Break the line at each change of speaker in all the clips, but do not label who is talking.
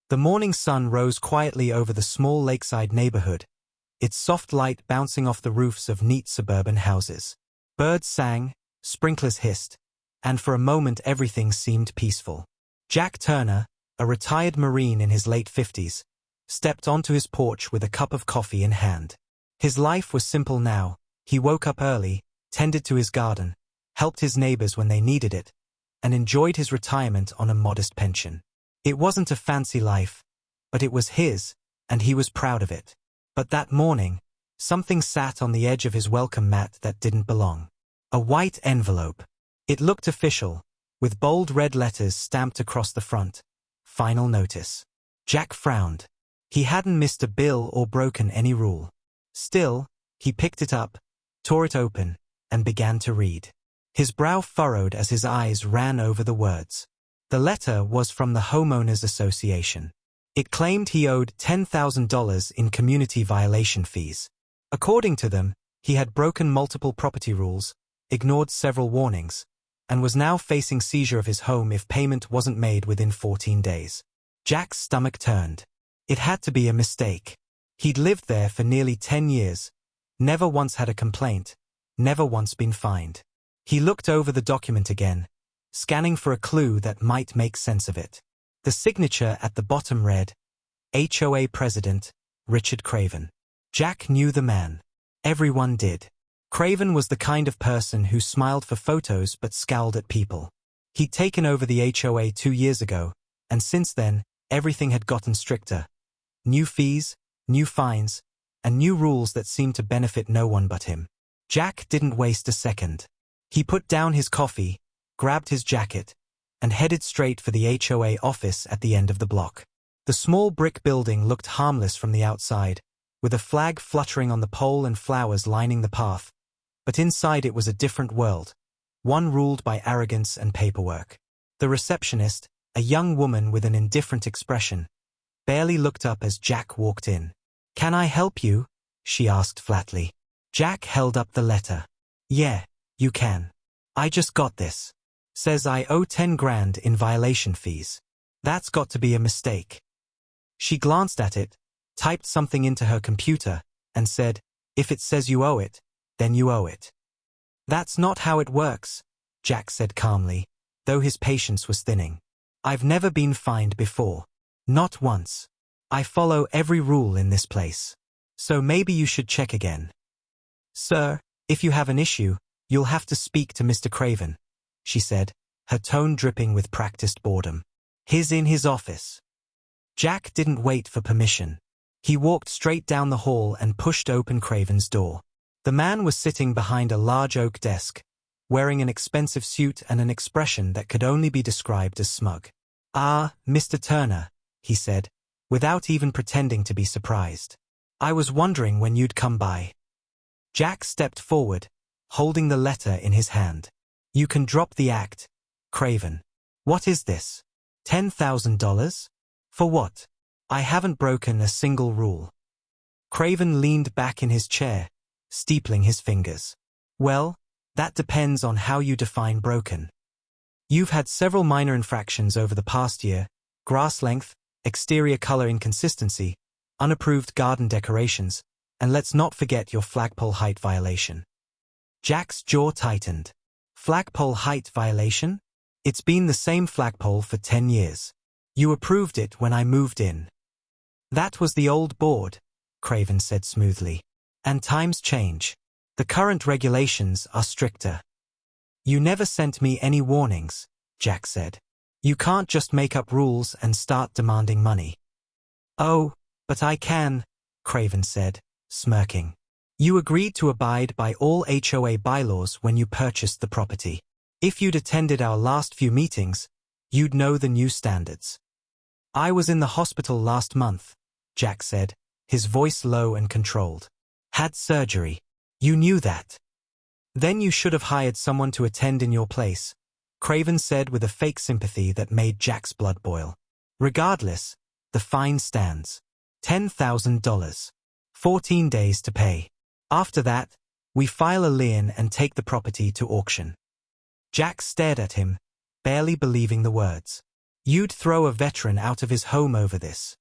The morning sun rose quietly over the small lakeside neighborhood, its soft light bouncing off the roofs of neat suburban houses. Birds sang, sprinklers hissed, and for a moment everything seemed peaceful. Jack Turner, a retired Marine in his late 50s, stepped onto his porch with a cup of coffee in hand. His life was simple now. He woke up early, tended to his garden, helped his neighbors when they needed it, and enjoyed his retirement on a modest pension. It wasn't a fancy life, but it was his, and he was proud of it. But that morning, something sat on the edge of his welcome mat that didn't belong. A white envelope. It looked official, with bold red letters stamped across the front. Final notice. Jack frowned. He hadn't missed a bill or broken any rule. Still, he picked it up, tore it open, and began to read. His brow furrowed as his eyes ran over the words. The letter was from the Homeowners Association. It claimed he owed $10,000 in community violation fees. According to them, he had broken multiple property rules, ignored several warnings, and was now facing seizure of his home if payment wasn't made within 14 days. Jack's stomach turned. It had to be a mistake. He'd lived there for nearly 10 years, never once had a complaint, never once been fined. He looked over the document again, scanning for a clue that might make sense of it. The signature at the bottom read, HOA President, Richard Craven. Jack knew the man. Everyone did. Craven was the kind of person who smiled for photos but scowled at people. He'd taken over the HOA 2 years ago, and since then, everything had gotten stricter. New fees, new fines, and new rules that seemed to benefit no one but him. Jack didn't waste a second. He put down his coffee, grabbed his jacket, and headed straight for the HOA office at the end of the block. The small brick building looked harmless from the outside, with a flag fluttering on the pole and flowers lining the path, but inside it was a different world, one ruled by arrogance and paperwork. The receptionist, a young woman with an indifferent expression, barely looked up as Jack walked in. "Can I help you?" she asked flatly. Jack held up the letter. "Yeah, you can. I just got this. Says I owe 10 grand in violation fees. That's got to be a mistake." She glanced at it, typed something into her computer, and said, "If it says you owe it, then you owe it." "That's not how it works," Jack said calmly, though his patience was thinning. "I've never been fined before. Not once. I follow every rule in this place. So maybe you should check again." "Sir, if you have an issue, you'll have to speak to Mr. Craven," she said, her tone dripping with practiced boredom. "He's in his office." Jack didn't wait for permission. He walked straight down the hall and pushed open Craven's door. The man was sitting behind a large oak desk, wearing an expensive suit and an expression that could only be described as smug. "Ah, Mr. Turner," he said, without even pretending to be surprised. "I was wondering when you'd come by." Jack stepped forward, holding the letter in his hand. "You can drop the act, Craven. What is this? $10,000? For what? I haven't broken a single rule." Craven leaned back in his chair, steepling his fingers. "Well, that depends on how you define broken. You've had several minor infractions over the past year: grass length, exterior color inconsistency, unapproved garden decorations, and let's not forget your flagpole height violation." Jack's jaw tightened. "Flagpole height violation? It's been the same flagpole for 10 years. You approved it when I moved in." "That was the old board," Craven said smoothly. "And times change. The current regulations are stricter." "You never sent me any warnings," Jack said. "You can't just make up rules and start demanding money." "Oh, but I can," Craven said, smirking. "You agreed to abide by all HOA bylaws when you purchased the property. If you'd attended our last few meetings, you'd know the new standards." "I was in the hospital last month," Jack said, his voice low and controlled. "Had surgery. You knew that." "Then you should have hired someone to attend in your place," Craven said with a fake sympathy that made Jack's blood boil. "Regardless, the fine stands. $10,000. 14 days to pay. After that, we file a lien and take the property to auction." Jack stared at him, barely believing the words. You'd throw a veteran out of his home over this.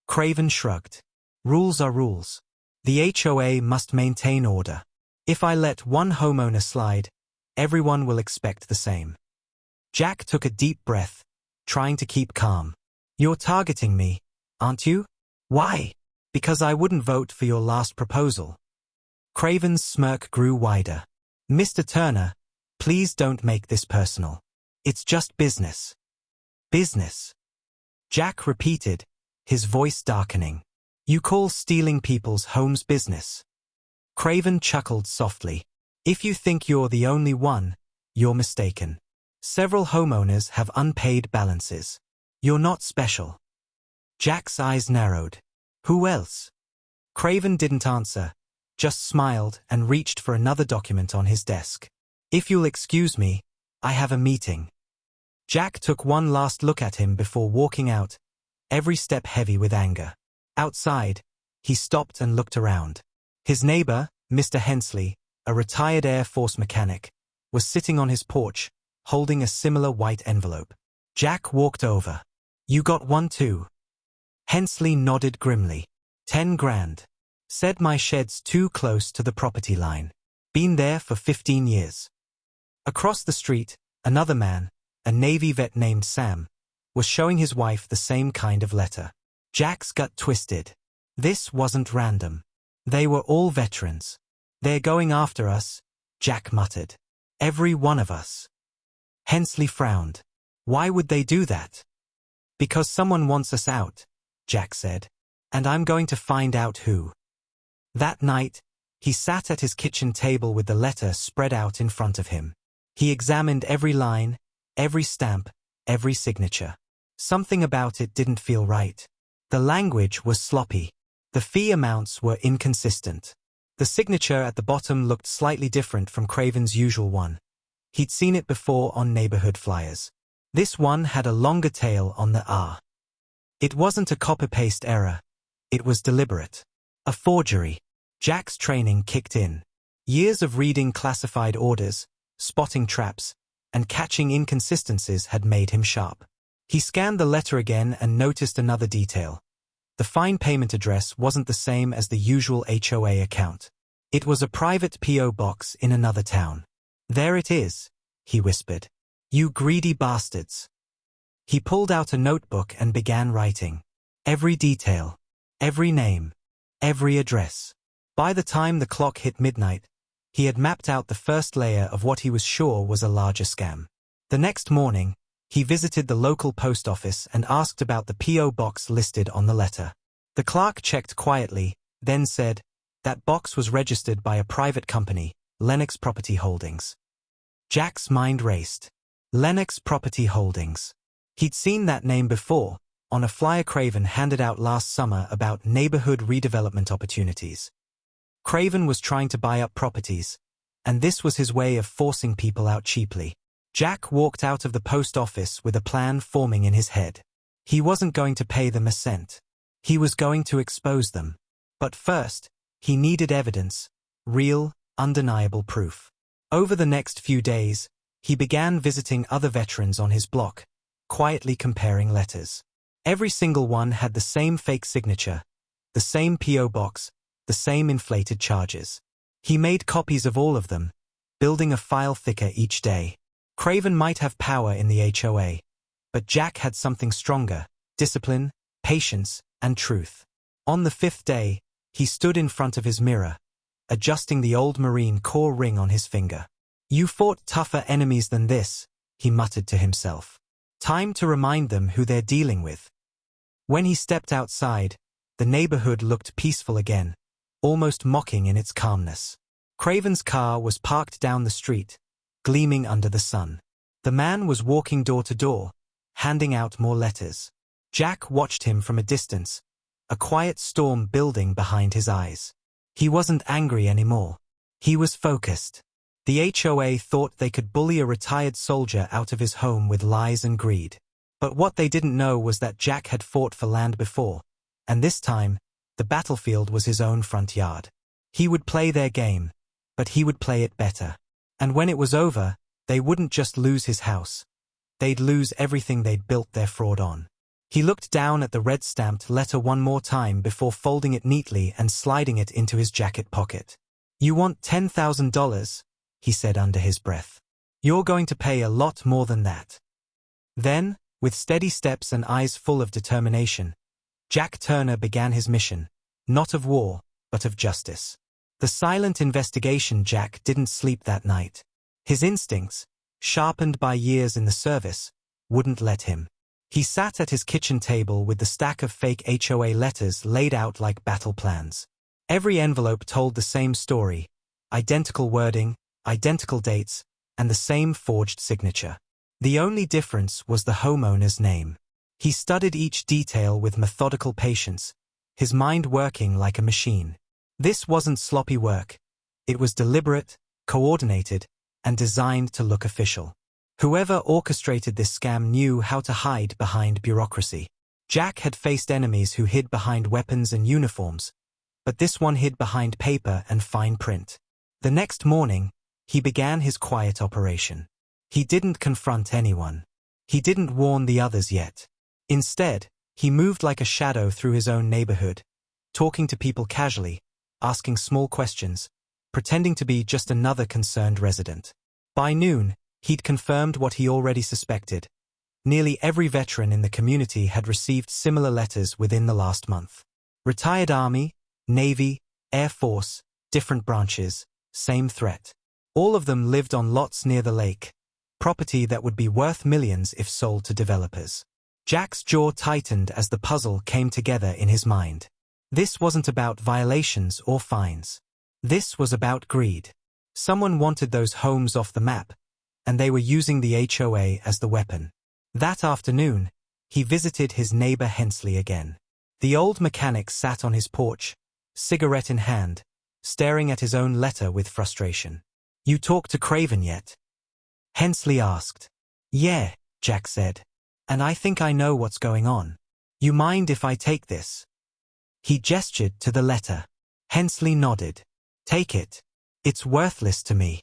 Craven shrugged. Rules are rules. The HOA must maintain order. If I let one homeowner slide, everyone will expect the same. Jack took a deep breath, trying to keep calm. You're targeting me, aren't you? Why? Because I wouldn't vote for your last proposal. Craven's smirk grew wider. Mr. Turner, please don't make this personal. It's just business. Business. Jack repeated, his voice darkening. You call stealing people's homes business? Craven chuckled softly. If you think you're the only one, you're mistaken. Several homeowners have unpaid balances. You're not special. Jack's eyes narrowed. Who else? Craven didn't answer, just smiled and reached for another document on his desk. If you'll excuse me, I have a meeting. Jack took one last look at him before walking out, every step heavy with anger. Outside, he stopped and looked around. His neighbor, Mr. Hensley, a retired Air Force mechanic, was sitting on his porch, holding a similar white envelope. Jack walked over. You got one too? Hensley nodded grimly. 10 grand. Said my shed's too close to the property line. Been there for 15 years. Across the street, another man, a Navy vet named Sam, was showing his wife the same kind of letter. Jack's gut twisted. This wasn't random. They were all veterans. They're going after us, Jack muttered. Every one of us. Hensley frowned. Why would they do that? Because someone wants us out, Jack said. And I'm going to find out who. That night, he sat at his kitchen table with the letter spread out in front of him. He examined every line, every stamp, every signature. Something about it didn't feel right. The language was sloppy. The fee amounts were inconsistent. The signature at the bottom looked slightly different from Craven's usual one. He'd seen it before on neighborhood flyers. This one had a longer tail on the R. It wasn't a copy-paste error. It was deliberate. A forgery. Jack's training kicked in. Years of reading classified orders, spotting traps, and catching inconsistencies had made him sharp. He scanned the letter again and noticed another detail. The fine payment address wasn't the same as the usual HOA account. It was a private P.O. box in another town. There it is, he whispered. You greedy bastards. He pulled out a notebook and began writing. Every detail. Every name. Every address. By the time the clock hit midnight, he had mapped out the first layer of what he was sure was a larger scam. The next morning, he visited the local post office and asked about the P.O. box listed on the letter. The clerk checked quietly, then said, that box was registered by a private company, Lennox Property Holdings. Jack's mind raced. Lennox Property Holdings. He'd seen that name before, on a flyer Craven handed out last summer about neighborhood redevelopment opportunities. Craven was trying to buy up properties, and this was his way of forcing people out cheaply. Jack walked out of the post office with a plan forming in his head. He wasn't going to pay them a cent. He was going to expose them. But first, he needed evidence, real, undeniable proof. Over the next few days, he began visiting other veterans on his block, quietly comparing letters. Every single one had the same fake signature, the same P.O. box, the same inflated charges. He made copies of all of them, building a file thicker each day. Craven might have power in the HOA, but Jack had something stronger: discipline, patience, and truth. On the 5th day, he stood in front of his mirror, adjusting the old Marine Corps ring on his finger. You fought tougher enemies than this, he muttered to himself. Time to remind them who they're dealing with. When he stepped outside, the neighborhood looked peaceful again, almost mocking in its calmness. Craven's car was parked down the street, gleaming under the sun. The man was walking door to door, handing out more letters. Jack watched him from a distance, a quiet storm building behind his eyes. He wasn't angry anymore. He was focused. The HOA thought they could bully a retired soldier out of his home with lies and greed. But what they didn't know was that Jack had fought for land before, and this time, the battlefield was his own front yard. He would play their game, but he would play it better. And when it was over, they wouldn't just lose his house. They'd lose everything they'd built their fraud on. He looked down at the red-stamped letter one more time before folding it neatly and sliding it into his jacket pocket. "You want $10,000, he said under his breath. "You're going to pay a lot more than that." Then, with steady steps and eyes full of determination, Jack Turner began his mission, not of war, but of justice. The silent investigation. Jack didn't sleep that night. His instincts, sharpened by years in the service, wouldn't let him. He sat at his kitchen table with the stack of fake HOA letters laid out like battle plans. Every envelope told the same story, identical wording, identical dates, and the same forged signature. The only difference was the homeowner's name. He studied each detail with methodical patience, his mind working like a machine. This wasn't sloppy work. It was deliberate, coordinated, and designed to look official. Whoever orchestrated this scam knew how to hide behind bureaucracy. Jack had faced enemies who hid behind weapons and uniforms, but this one hid behind paper and fine print. The next morning, he began his quiet operation. He didn't confront anyone. He didn't warn the others yet. Instead, he moved like a shadow through his own neighborhood, talking to people casually, asking small questions, pretending to be just another concerned resident. By noon, he'd confirmed what he already suspected. Nearly every veteran in the community had received similar letters within the last month. Retired Army, Navy, Air Force, different branches, same threat. All of them lived on lots near the lake, property that would be worth millions if sold to developers. Jack's jaw tightened as the puzzle came together in his mind. This wasn't about violations or fines. This was about greed. Someone wanted those homes off the map, and they were using the HOA as the weapon. That afternoon, he visited his neighbor Hensley again. The old mechanic sat on his porch, cigarette in hand, staring at his own letter with frustration. "You talked to Craven yet?" Hensley asked. "Yeah," Jack said. "And I think I know what's going on. You mind if I take this?" He gestured to the letter. Hensley nodded. "Take it. It's worthless to me."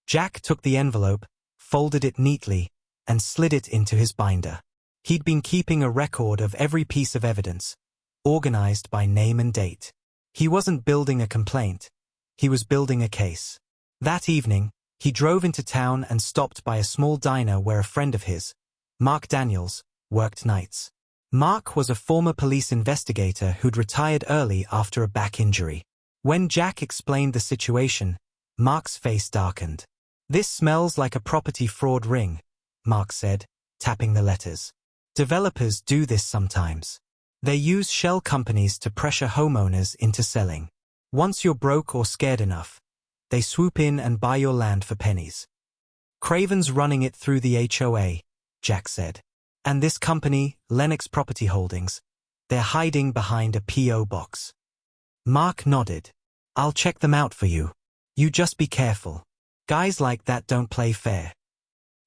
Jack took the envelope, folded it neatly, and slid it into his binder. He'd been keeping a record of every piece of evidence, organized by name and date. He wasn't building a complaint. He was building a case. That evening, he drove into town and stopped by a small diner where a friend of his, Mark Daniels, worked nights. Mark was a former police investigator who'd retired early after a back injury. When Jack explained the situation, Mark's face darkened. "This smells like a property fraud ring," Mark said, tapping the letters. "Developers do this sometimes. They use shell companies to pressure homeowners into selling. Once you're broke or scared enough, they swoop in and buy your land for pennies. Craven's running it through the HOA, Jack said. And this company, Lennox Property Holdings, they're hiding behind a P.O. box." Mark nodded. "I'll check them out for you. You just be careful. Guys like that don't play fair."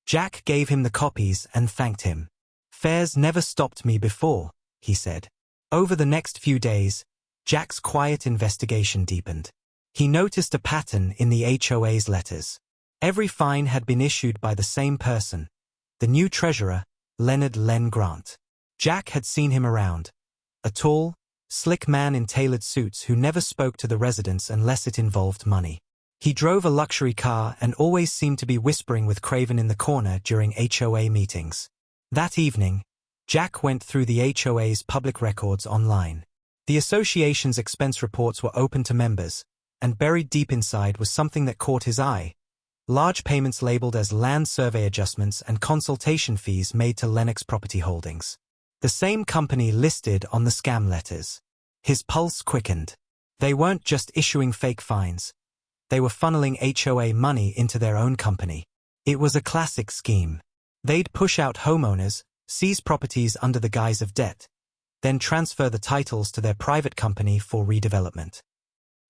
Jack gave him the copies and thanked him. "Fair's never stopped me before," he said. Over the next few days, Jack's quiet investigation deepened. He noticed a pattern in the HOA's letters. Every fine had been issued by the same person, the new treasurer, Leonard Len Grant. Jack had seen him around, a tall, slick man in tailored suits who never spoke to the residents unless it involved money. He drove a luxury car and always seemed to be whispering with Craven in the corner during HOA meetings. That evening, Jack went through the HOA's public records online. The association's expense reports were open to members, and buried deep inside was something that caught his eye. Large payments labeled as land survey adjustments and consultation fees made to Lennox Property Holdings. The same company listed on the scam letters. His pulse quickened. They weren't just issuing fake fines. They were funneling HOA money into their own company. It was a classic scheme. They'd push out homeowners, seize properties under the guise of debt, then transfer the titles to their private company for redevelopment.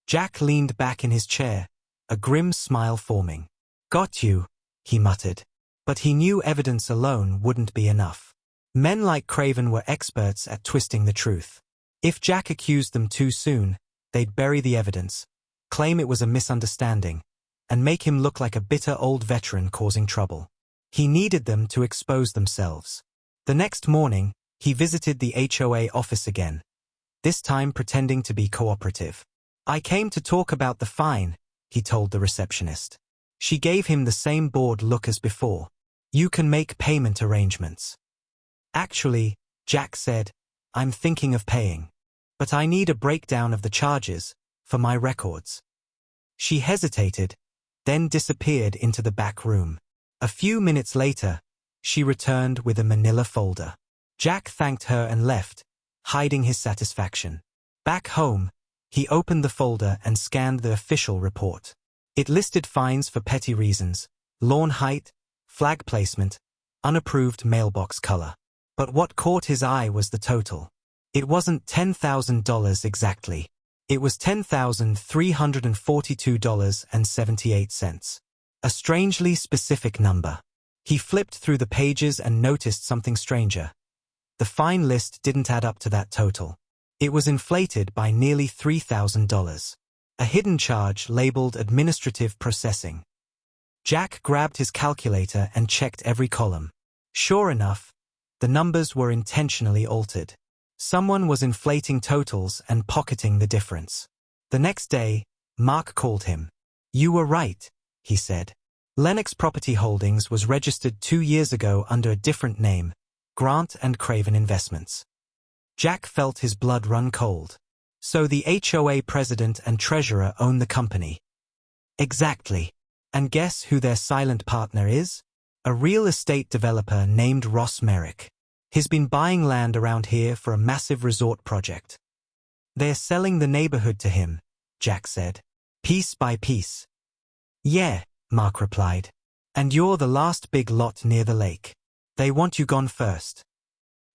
Jack leaned back in his chair, a grim smile forming. "Got you," he muttered. But he knew evidence alone wouldn't be enough. Men like Craven were experts at twisting the truth. If Jack accused them too soon, they'd bury the evidence, claim it was a misunderstanding, and make him look like a bitter old veteran causing trouble. He needed them to expose themselves. The next morning, he visited the HOA office again, this time pretending to be cooperative. "I came to talk about the fine," he told the receptionist. She gave him the same bored look as before. "You can make payment arrangements." "Actually," Jack said, "I'm thinking of paying. But I need a breakdown of the charges, for my records." She hesitated, then disappeared into the back room. A few minutes later, she returned with a manila folder. Jack thanked her and left, hiding his satisfaction. Back home, he opened the folder and scanned the official report. It listed fines for petty reasons: lawn height, flag placement, unapproved mailbox color. But what caught his eye was the total. It wasn't $10,000 exactly. It was $10,342.78. A strangely specific number. He flipped through the pages and noticed something stranger. The fine list didn't add up to that total. It was inflated by nearly $3,000. A hidden charge labeled administrative processing. Jack grabbed his calculator and checked every column. Sure enough, the numbers were intentionally altered. Someone was inflating totals and pocketing the difference. The next day, Mark called him. "You were right," he said. Lennox Property Holdings was registered 2 years ago under a different name, Grant and Craven Investments. Jack felt his blood run cold. So the HOA president and treasurer own the company. Exactly. And guess who their silent partner is? A real estate developer named Ross Merrick. He's been buying land around here for a massive resort project. "They're selling the neighborhood to him," Jack said. "Piece by piece." "Yeah," Mark replied. "And you're the last big lot near the lake. They want you gone first."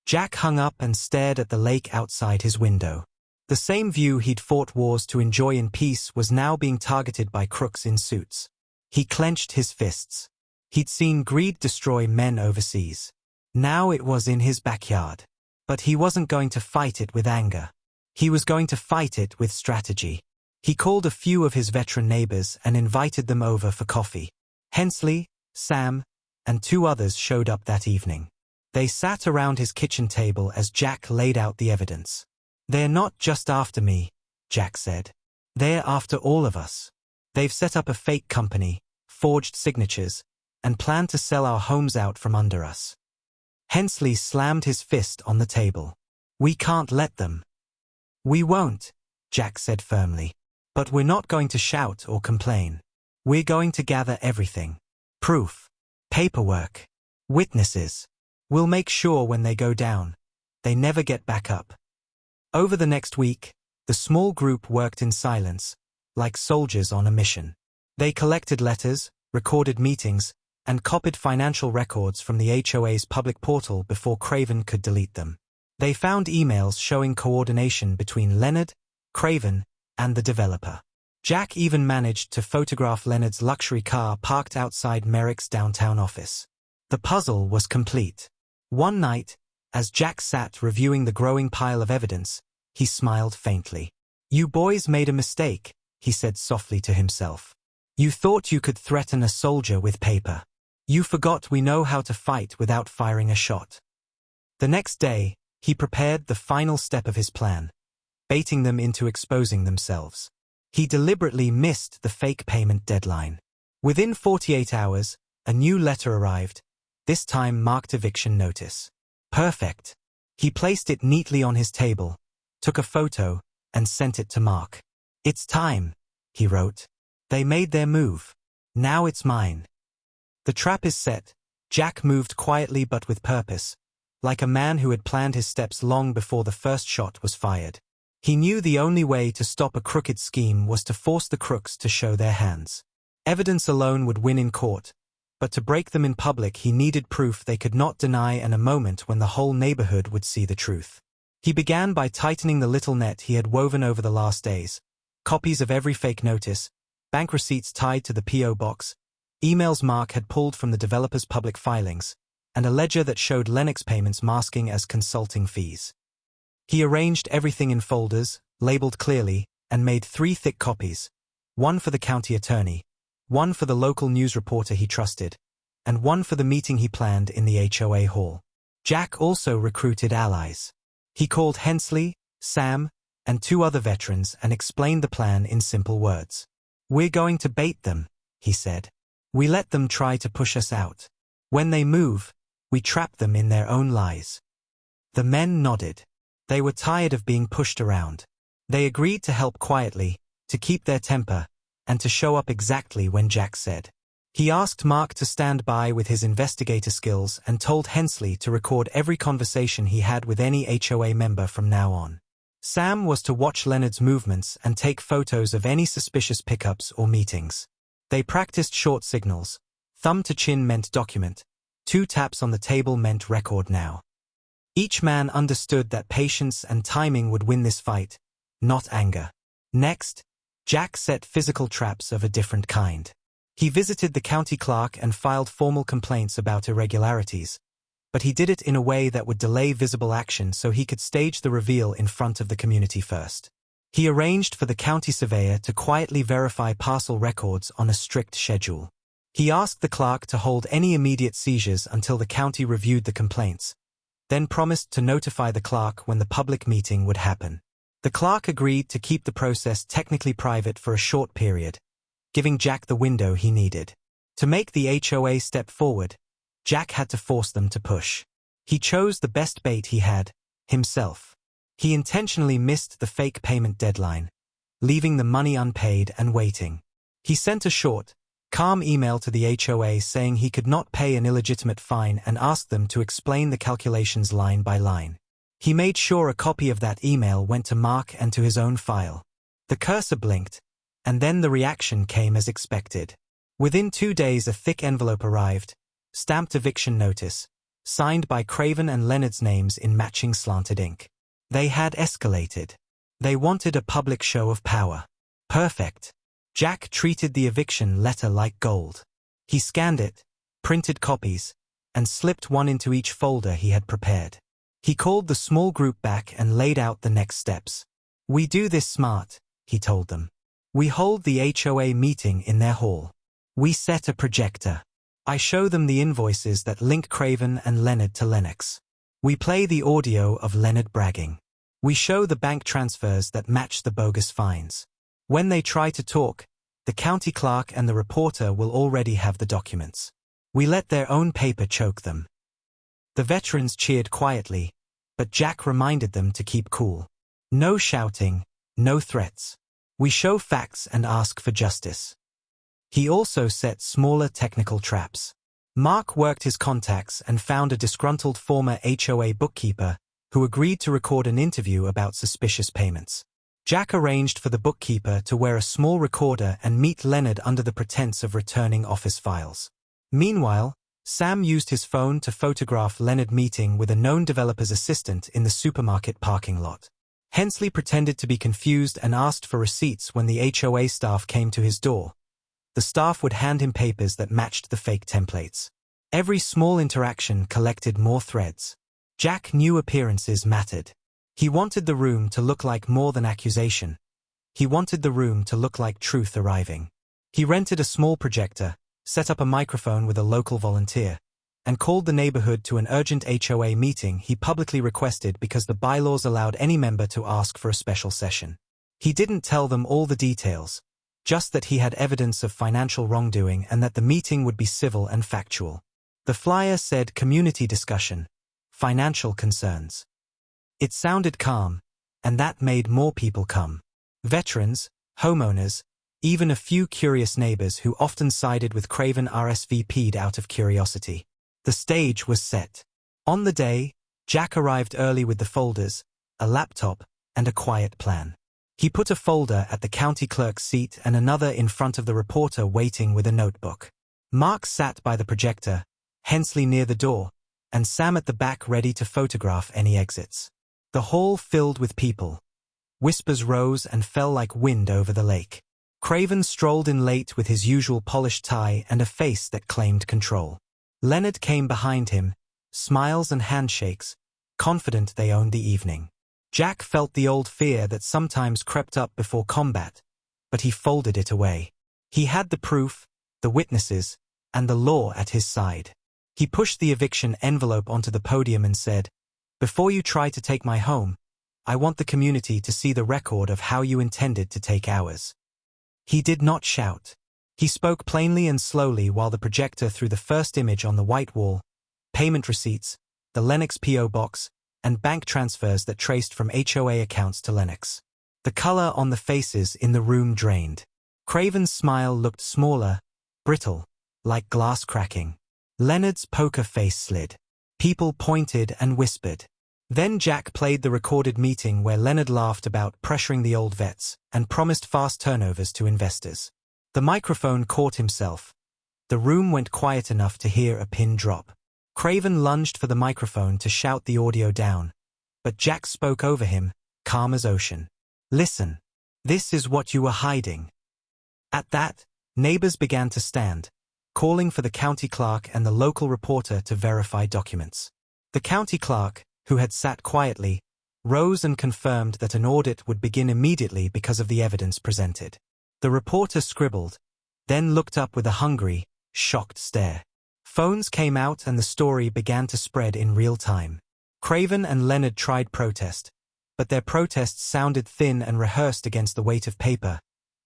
Jack hung up and stared at the lake outside his window. The same view he'd fought wars to enjoy in peace was now being targeted by crooks in suits. He clenched his fists. He'd seen greed destroy men overseas. Now it was in his backyard. But he wasn't going to fight it with anger. He was going to fight it with strategy. He called a few of his veteran neighbors and invited them over for coffee. Hensley, Sam, and 2 others showed up that evening. They sat around his kitchen table as Jack laid out the evidence. "They're not just after me," Jack said. "They're after all of us. They've set up a fake company, forged signatures, and plan to sell our homes out from under us." Hensley slammed his fist on the table. "We can't let them." "We won't," Jack said firmly. "But we're not going to shout or complain. We're going to gather everything. Proof. Paperwork. Witnesses. We'll make sure when they go down, they never get back up." Over the next week, the small group worked in silence, like soldiers on a mission. They collected letters, recorded meetings, and copied financial records from the HOA's public portal before Craven could delete them. They found emails showing coordination between Leonard, Craven, and the developer. Jack even managed to photograph Leonard's luxury car parked outside Merrick's downtown office. The puzzle was complete. One night, as Jack sat reviewing the growing pile of evidence, he smiled faintly. "You boys made a mistake," he said softly to himself. "You thought you could threaten a soldier with paper. You forgot we know how to fight without firing a shot." The next day, he prepared the final step of his plan, baiting them into exposing themselves. He deliberately missed the fake payment deadline. Within 48 hours, a new letter arrived, this time marked eviction notice. Perfect. He placed it neatly on his table, took a photo, and sent it to Mark. "It's time," he wrote. "They made their move. Now it's mine." The trap is set. Jack moved quietly but with purpose, like a man who had planned his steps long before the first shot was fired. He knew the only way to stop a crooked scheme was to force the crooks to show their hands. Evidence alone would win in court, but to break them in public he needed proof they could not deny and a moment when the whole neighborhood would see the truth. He began by tightening the little net he had woven over the last days. Copies of every fake notice, bank receipts tied to the P.O. box, emails Mark had pulled from the developer's public filings, and a ledger that showed Lennox payments masking as consulting fees. He arranged everything in folders, labeled clearly, and made 3 thick copies, one for the county attorney, one for the local news reporter he trusted, and one for the meeting he planned in the HOA hall. Jack also recruited allies. He called Hensley, Sam, and 2 other veterans and explained the plan in simple words. "We're going to bait them," he said. "We let them try to push us out. When they move, we trap them in their own lies." The men nodded. They were tired of being pushed around. They agreed to help quietly, to keep their temper, and to show up exactly when Jack said. He asked Mark to stand by with his investigator skills and told Hensley to record every conversation he had with any HOA member from now on. Sam was to watch Leonard's movements and take photos of any suspicious pickups or meetings. They practiced short signals. Thumb to chin meant document. 2 taps on the table meant record now. Each man understood that patience and timing would win this fight, not anger. Next, Jack set physical traps of a different kind. He visited the county clerk and filed formal complaints about irregularities, but he did it in a way that would delay visible action so he could stage the reveal in front of the community first. He arranged for the county surveyor to quietly verify parcel records on a strict schedule. He asked the clerk to hold any immediate seizures until the county reviewed the complaints, then promised to notify the clerk when the public meeting would happen. The clerk agreed to keep the process technically private for a short period, giving Jack the window he needed. To make the HOA step forward, Jack had to force them to push. He chose the best bait he had, himself. He intentionally missed the fake payment deadline, leaving the money unpaid and waiting. He sent a short, calm email to the HOA saying he could not pay an illegitimate fine and asked them to explain the calculations line by line. He made sure a copy of that email went to Mark and to his own file. The cursor blinked, and then the reaction came as expected. Within 2 days a thick envelope arrived, stamped eviction notice, signed by Craven and Leonard's names in matching slanted ink. They had escalated. They wanted a public show of power. Perfect. Jack treated the eviction letter like gold. He scanned it, printed copies, and slipped one into each folder he had prepared. He called the small group back and laid out the next steps. "We do this smart," he told them. "We hold the HOA meeting in their hall. We set a projector. I show them the invoices that link Craven and Leonard to Lennox. We play the audio of Leonard bragging. We show the bank transfers that match the bogus fines. When they try to talk, the county clerk and the reporter will already have the documents. We let their own paper choke them." The veterans cheered quietly, but Jack reminded them to keep cool. "No shouting, no threats. We show facts and ask for justice." He also set smaller technical traps. Mark worked his contacts and found a disgruntled former HOA bookkeeper who agreed to record an interview about suspicious payments. Jack arranged for the bookkeeper to wear a small recorder and meet Leonard under the pretense of returning office files. Meanwhile, Sam used his phone to photograph Leonard meeting with a known developer's assistant in the supermarket parking lot. Hensley pretended to be confused and asked for receipts when the HOA staff came to his door. The staff would hand him papers that matched the fake templates. Every small interaction collected more threads. Jack knew appearances mattered. He wanted the room to look like more than accusation. He wanted the room to look like truth arriving. He rented a small projector, set up a microphone with a local volunteer, and called the neighborhood to an urgent HOA meeting he publicly requested because the bylaws allowed any member to ask for a special session. He didn't tell them all the details, just that he had evidence of financial wrongdoing and that the meeting would be civil and factual. The flyer said community discussion, financial concerns. It sounded calm, and that made more people come. Veterans, homeowners, even a few curious neighbors who often sided with Craven RSVP'd out of curiosity. The stage was set. On the day, Jack arrived early with the folders, a laptop, and a quiet plan. He put a folder at the county clerk's seat and another in front of the reporter waiting with a notebook. Mark sat by the projector, Hensley near the door, and Sam at the back ready to photograph any exits. The hall filled with people. Whispers rose and fell like wind over the lake. Craven strolled in late with his usual polished tie and a face that claimed control. Leonard came behind him, smiles and handshakes, confident they owned the evening. Jack felt the old fear that sometimes crept up before combat, but he folded it away. He had the proof, the witnesses, and the law at his side. He pushed the eviction envelope onto the podium and said, "Before you try to take my home, I want the community to see the record of how you intended to take ours." He did not shout. He spoke plainly and slowly while the projector threw the first image on the white wall, payment receipts, the Lennox P.O. box, and bank transfers that traced from HOA accounts to Lennox. The color on the faces in the room drained. Craven's smile looked smaller, brittle, like glass cracking. Leonard's poker face slid. People pointed and whispered. Then Jack played the recorded meeting where Leonard laughed about pressuring the old vets and promised fast turnovers to investors. The microphone caught himself. The room went quiet enough to hear a pin drop. Craven lunged for the microphone to shout the audio down, but Jack spoke over him, calm as ocean. "Listen. This is what you were hiding." At that, neighbors began to stand, calling for the county clerk and the local reporter to verify documents. The county clerk, who had sat quietly, rose and confirmed that an audit would begin immediately because of the evidence presented. The reporter scribbled, then looked up with a hungry, shocked stare. Phones came out and the story began to spread in real time. Craven and Leonard tried protest, but their protests sounded thin and rehearsed against the weight of paper,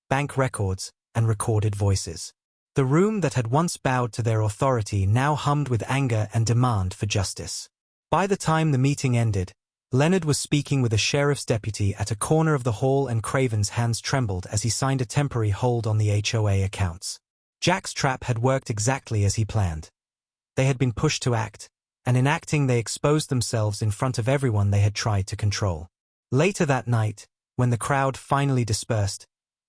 bank records, and recorded voices. The room that had once bowed to their authority now hummed with anger and demand for justice. By the time the meeting ended, Leonard was speaking with a sheriff's deputy at a corner of the hall and Craven's hands trembled as he signed a temporary hold on the HOA accounts. Jack's trap had worked exactly as he planned. They had been pushed to act, and in acting they exposed themselves in front of everyone they had tried to control. Later that night, when the crowd finally dispersed,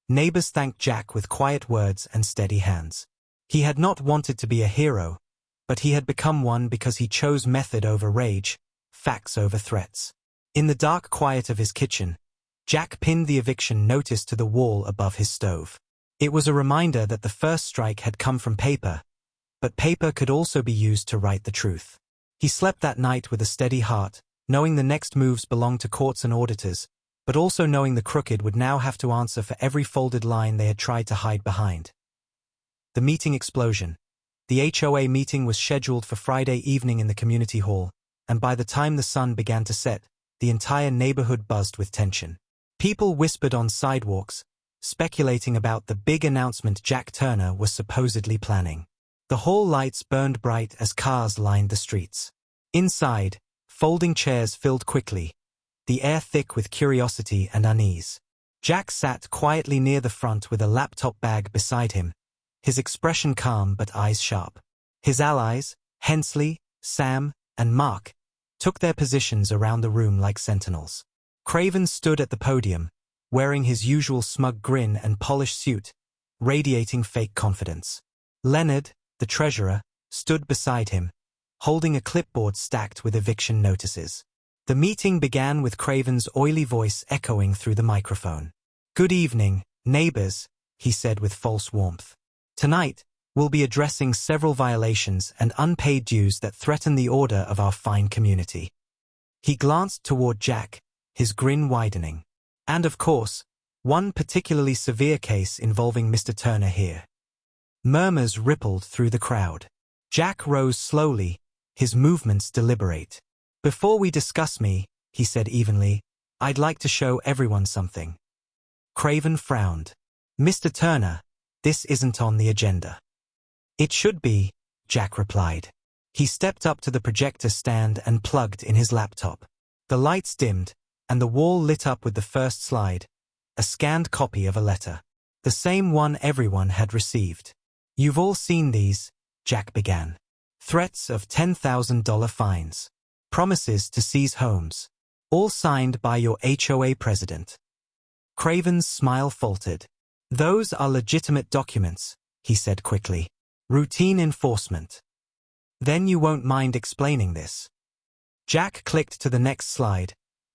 neighbors thanked Jack with quiet words and steady hands. He had not wanted to be a hero, but he had become one because he chose method over rage, facts over threats. In the dark quiet of his kitchen, Jack pinned the eviction notice to the wall above his stove. It was a reminder that the first strike had come from paper, but paper could also be used to write the truth. He slept that night with a steady heart, knowing the next moves belonged to courts and auditors, but also knowing the crooked would now have to answer for every folded line they had tried to hide behind. The meeting explosion. The HOA meeting was scheduled for Friday evening in the community hall, and by the time the sun began to set, the entire neighborhood buzzed with tension. People whispered on sidewalks, speculating about the big announcement Jack Turner was supposedly planning. The hall lights burned bright as cars lined the streets. Inside, folding chairs filled quickly, the air thick with curiosity and unease. Jack sat quietly near the front with a laptop bag beside him, his expression calm but eyes sharp. His allies, Hensley, Sam, and Mark, took their positions around the room like sentinels. Craven stood at the podium, wearing his usual smug grin and polished suit, radiating fake confidence. Leonard, the treasurer, stood beside him, holding a clipboard stacked with eviction notices. The meeting began with Craven's oily voice echoing through the microphone. "Good evening, neighbors," he said with false warmth. "Tonight, we'll be addressing several violations and unpaid dues that threaten the order of our fine community." He glanced toward Jack, his grin widening. "And of course, one particularly severe case involving Mr. Turner here." Murmurs rippled through the crowd. Jack rose slowly, his movements deliberate. "Before we discuss me," he said evenly, "I'd like to show everyone something." Craven frowned. "Mr. Turner, this isn't on the agenda." "It should be," Jack replied. He stepped up to the projector stand and plugged in his laptop. The lights dimmed, and the wall lit up with the first slide, a scanned copy of a letter. The same one everyone had received. "You've all seen these," Jack began. "Threats of $10,000 fines. Promises to seize homes. All signed by your HOA president." Craven's smile faltered. "Those are legitimate documents," he said quickly. "Routine enforcement. Then you won't mind explaining this." Jack clicked to the next slide,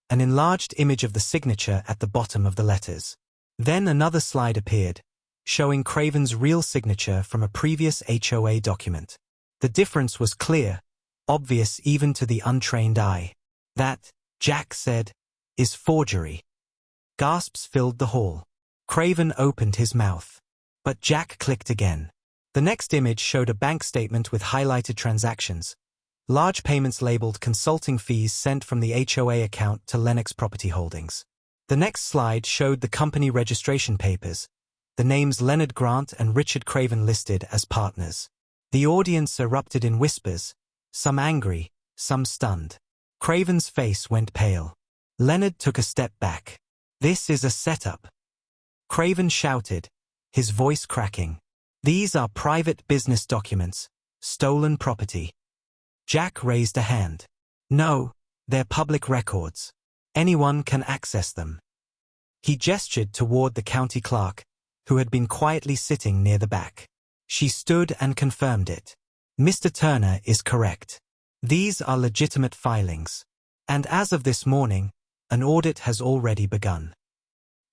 an enlarged image of the signature at the bottom of the letters. Then another slide appeared, showing Craven's real signature from a previous HOA document. The difference was clear, obvious even to the untrained eye. "That," Jack said, "is forgery." Gasps filled the hall. Craven opened his mouth. But Jack clicked again. The next image showed a bank statement with highlighted transactions. Large payments labeled consulting fees sent from the HOA account to Lennox Property Holdings. The next slide showed the company registration papers, the names Leonard Grant and Richard Craven listed as partners. The audience erupted in whispers, some angry, some stunned. Craven's face went pale. Leonard took a step back. "This is a setup," Craven shouted, his voice cracking. "These are private business documents, stolen property." Jack raised a hand. "No, they're public records. Anyone can access them." He gestured toward the county clerk, who had been quietly sitting near the back. She stood and confirmed it. "Mr. Turner is correct. These are legitimate filings. And as of this morning, an audit has already begun."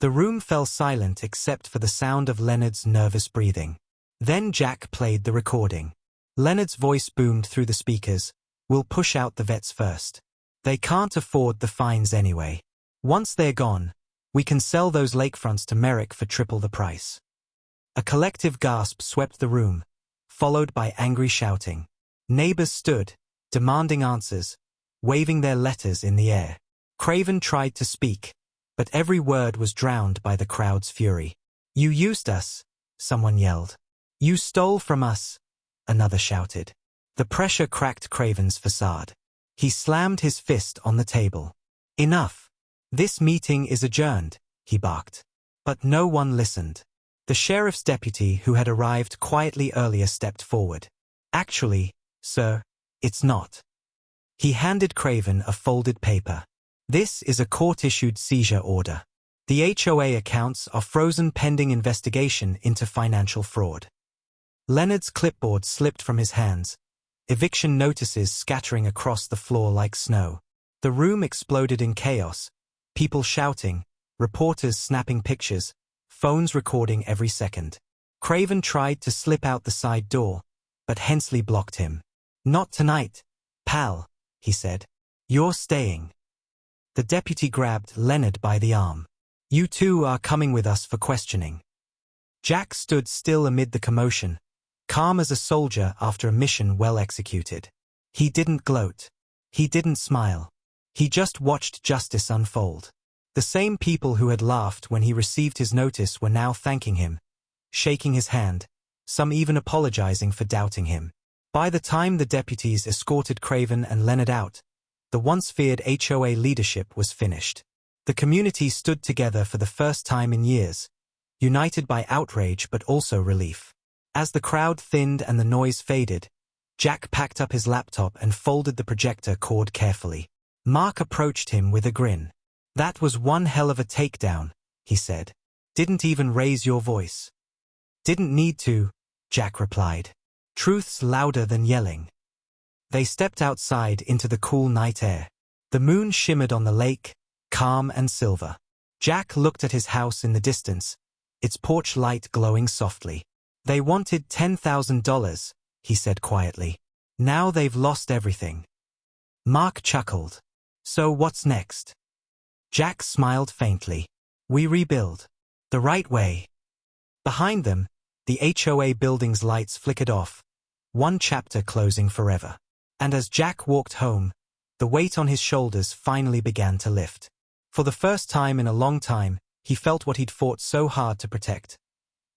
The room fell silent except for the sound of Leonard's nervous breathing. Then Jack played the recording. Leonard's voice boomed through the speakers. "We'll push out the vets first. They can't afford the fines anyway. Once they're gone, we can sell those lakefronts to Merrick for triple the price." A collective gasp swept the room, followed by angry shouting. Neighbors stood, demanding answers, waving their letters in the air. Craven tried to speak, but every word was drowned by the crowd's fury. "You used us," someone yelled. "You stole from us," another shouted. The pressure cracked Craven's facade. He slammed his fist on the table. "Enough. This meeting is adjourned," he barked. But no one listened. The sheriff's deputy who had arrived quietly earlier stepped forward. "Actually, sir, it's not." He handed Craven a folded paper. "This is a court-issued seizure order. The HOA accounts are frozen pending investigation into financial fraud." Leonard's clipboard slipped from his hands, eviction notices scattering across the floor like snow. The room exploded in chaos, people shouting, reporters snapping pictures, phones recording every second. Craven tried to slip out the side door, but Hensley blocked him. "Not tonight, pal," he said. "You're staying." The deputy grabbed Leonard by the arm. "You two are coming with us for questioning." Jack stood still amid the commotion, calm as a soldier after a mission well executed. He didn't gloat. He didn't smile. He just watched justice unfold. The same people who had laughed when he received his notice were now thanking him, shaking his hand, some even apologizing for doubting him. By the time the deputies escorted Craven and Leonard out, the once feared HOA leadership was finished. The community stood together for the first time in years, united by outrage but also relief. As the crowd thinned and the noise faded, Jack packed up his laptop and folded the projector cord carefully. Mark approached him with a grin. "That was one hell of a takedown," he said. "Didn't even raise your voice." "Didn't need to," Jack replied. "Truth's louder than yelling." They stepped outside into the cool night air. The moon shimmered on the lake, calm and silver. Jack looked at his house in the distance, its porch light glowing softly. "They wanted $10,000, he said quietly. "Now they've lost everything." Mark chuckled. "So what's next?" Jack smiled faintly. "We rebuild. The right way." Behind them, the HOA building's lights flickered off, one chapter closing forever. And as Jack walked home, the weight on his shoulders finally began to lift. For the first time in a long time, he felt what he'd fought so hard to protect.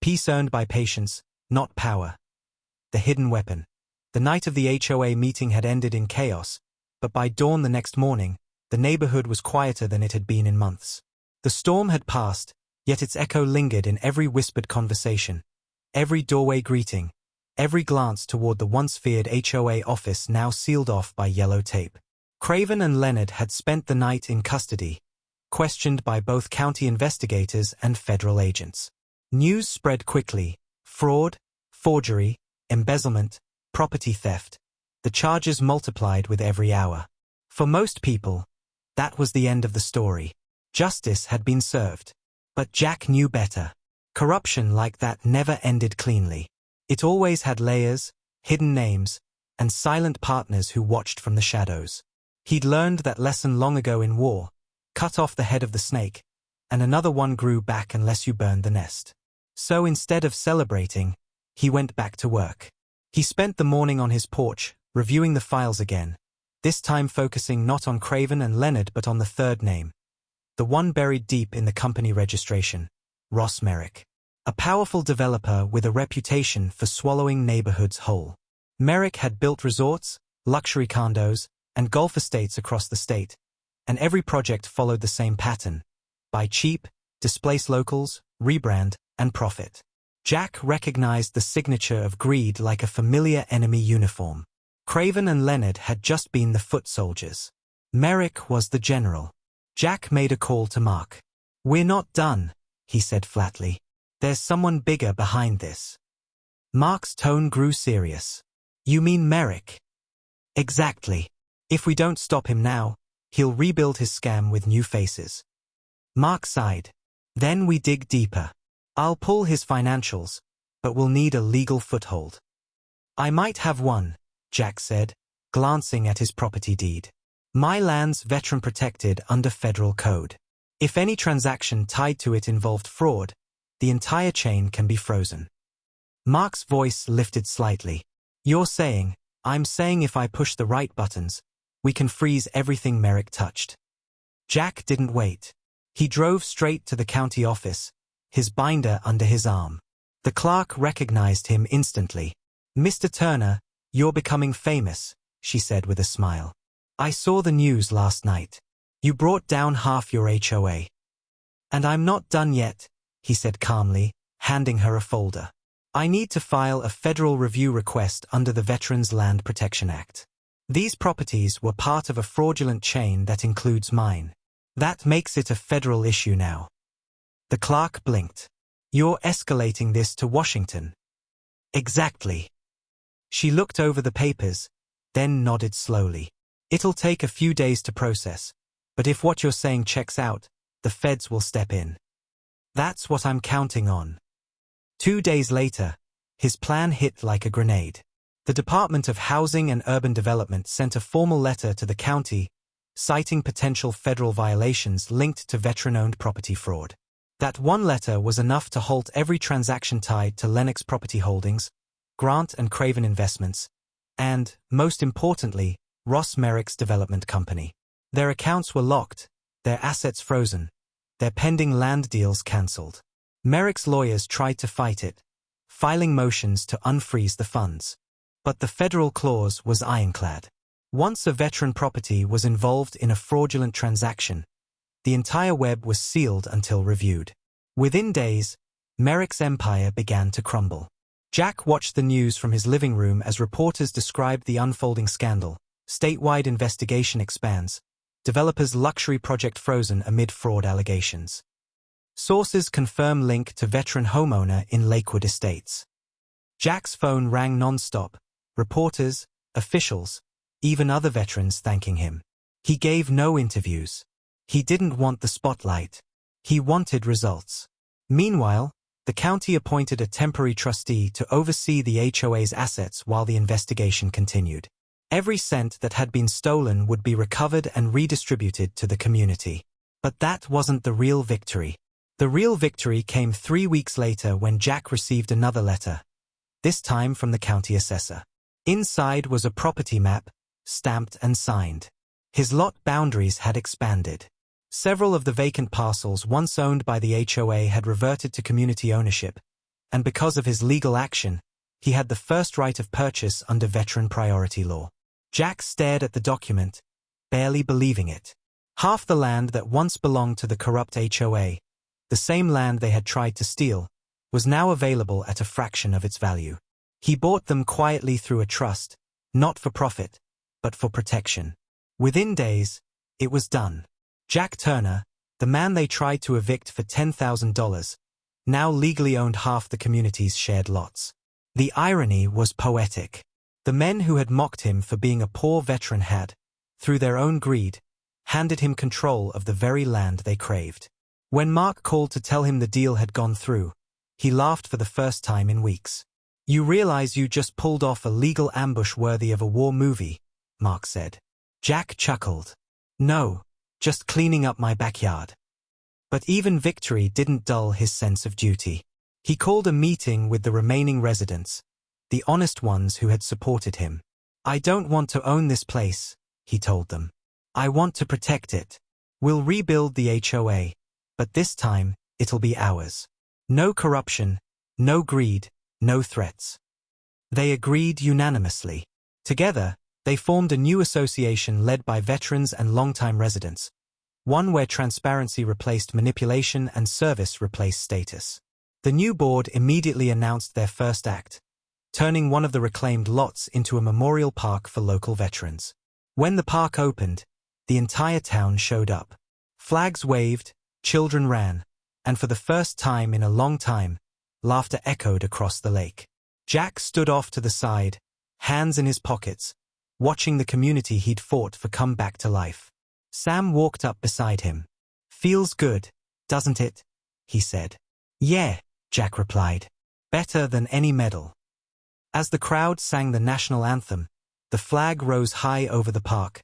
Peace earned by patience, not power. The hidden weapon. The night of the HOA meeting had ended in chaos, but by dawn the next morning, the neighborhood was quieter than it had been in months. The storm had passed, yet its echo lingered in every whispered conversation, every doorway greeting, every glance toward the once feared HOA office now sealed off by yellow tape. Craven and Leonard had spent the night in custody, questioned by both county investigators and federal agents. News spread quickly: fraud, forgery, embezzlement, property theft. The charges multiplied with every hour. For most people, that was the end of the story. Justice had been served. But Jack knew better. Corruption like that never ended cleanly. It always had layers, hidden names, and silent partners who watched from the shadows. He'd learned that lesson long ago in war: cut off the head of the snake, and another one grew back unless you burned the nest. So instead of celebrating, he went back to work. He spent the morning on his porch, reviewing the files again, this time focusing not on Craven and Leonard but on the third name, the one buried deep in the company registration, Ross Merrick. A powerful developer with a reputation for swallowing neighborhoods whole. Merrick had built resorts, luxury condos, and golf estates across the state, and every project followed the same pattern: buy cheap, displace locals, rebrand, and profit. Jack recognized the signature of greed like a familiar enemy uniform. Craven and Leonard had just been the foot soldiers. Merrick was the general. Jack made a call to Mark. "We're not done," he said flatly. "There's someone bigger behind this." Mark's tone grew serious. "You mean Merrick?" "Exactly. If we don't stop him now, he'll rebuild his scam with new faces." Mark sighed. "Then we dig deeper. I'll pull his financials, but we'll need a legal foothold." "I might have one," Jack said, glancing at his property deed. "My land's veteran protected under federal code. If any transaction tied to it involved fraud, the entire chain can be frozen." Mark's voice lifted slightly. "You're saying, I'm saying if I push the right buttons, we can freeze everything Merrick touched." Jack didn't wait. He drove straight to the county office, his binder under his arm. The clerk recognized him instantly. "Mr. Turner, you're becoming famous," she said with a smile. "I saw the news last night. You brought down half your HOA." "And I'm not done yet," he said calmly, handing her a folder. "I need to file a federal review request under the Veterans Land Protection Act. These properties were part of a fraudulent chain that includes mine. That makes it a federal issue now." The clerk blinked. "You're escalating this to Washington." "Exactly." She looked over the papers, then nodded slowly. "It'll take a few days to process, but if what you're saying checks out, the feds will step in." "That's what I'm counting on." 2 days later, his plan hit like a grenade. The Department of Housing and Urban Development sent a formal letter to the county, citing potential federal violations linked to veteran-owned property fraud. That one letter was enough to halt every transaction tied to Lennox Property Holdings, Grant and Craven Investments, and, most importantly, Ross Merrick's development company. Their accounts were locked, their assets frozen, their pending land deals cancelled. Merrick's lawyers tried to fight it, filing motions to unfreeze the funds. But the federal clause was ironclad. Once a veteran property was involved in a fraudulent transaction, the entire web was sealed until reviewed. Within days, Merrick's empire began to crumble. Jack watched the news from his living room as reporters described the unfolding scandal. Statewide investigation expands. Developer's luxury project frozen amid fraud allegations. Sources confirm link to veteran homeowner in Lakewood Estates. Jack's phone rang non-stop. Reporters, officials, even other veterans thanking him. He gave no interviews. He didn't want the spotlight. He wanted results. Meanwhile, the county appointed a temporary trustee to oversee the HOA's assets while the investigation continued. Every cent that had been stolen would be recovered and redistributed to the community. But that wasn't the real victory. The real victory came 3 weeks later when Jack received another letter, this time from the county assessor. Inside was a property map, stamped and signed. His lot boundaries had expanded. Several of the vacant parcels once owned by the HOA had reverted to community ownership, and because of his legal action, he had the first right of purchase under veteran priority law. Jack stared at the document, barely believing it. Half the land that once belonged to the corrupt HOA, the same land they had tried to steal, was now available at a fraction of its value. He bought them quietly through a trust, not for profit, but for protection. Within days, it was done. Jack Turner, the man they tried to evict for $10,000, now legally owned half the community's shared lots. The irony was poetic. The men who had mocked him for being a poor veteran had, through their own greed, handed him control of the very land they craved. When Mark called to tell him the deal had gone through, he laughed for the first time in weeks. "You realize you just pulled off a legal ambush worthy of a war movie," Mark said. Jack chuckled. "No, just cleaning up my backyard." But even victory didn't dull his sense of duty. He called a meeting with the remaining residents, the honest ones who had supported him. "I don't want to own this place," he told them. "I want to protect it. We'll rebuild the HOA, but this time, it'll be ours. No corruption, no greed, no threats." They agreed unanimously. Together, they formed a new association led by veterans and longtime residents, one where transparency replaced manipulation and service replaced status. The new board immediately announced their first act, turning one of the reclaimed lots into a memorial park for local veterans. When the park opened, the entire town showed up. Flags waved, children ran, and for the first time in a long time, laughter echoed across the lake. Jack stood off to the side, hands in his pockets, watching the community he'd fought for come back to life. Sam walked up beside him. "Feels good, doesn't it?" he said. "Yeah," Jack replied. "Better than any medal." As the crowd sang the national anthem, the flag rose high over the park,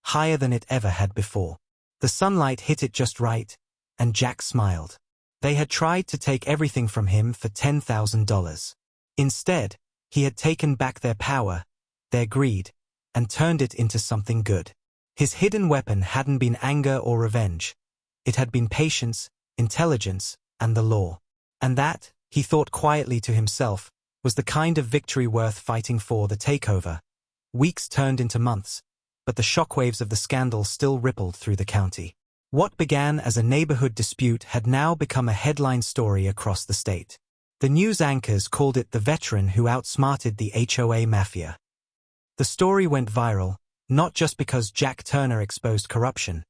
higher than it ever had before. The sunlight hit it just right, and Jack smiled. They had tried to take everything from him for $10,000. Instead, he had taken back their power, their greed, and turned it into something good. His hidden weapon hadn't been anger or revenge. It had been patience, intelligence, and the law. And that, he thought quietly to himself, was the kind of victory worth fighting for. The takeover. Weeks turned into months, but the shockwaves of the scandal still rippled through the county. What began as a neighborhood dispute had now become a headline story across the state. The news anchors called it the veteran who outsmarted the HOA mafia. The story went viral, not just because Jack Turner exposed corruption,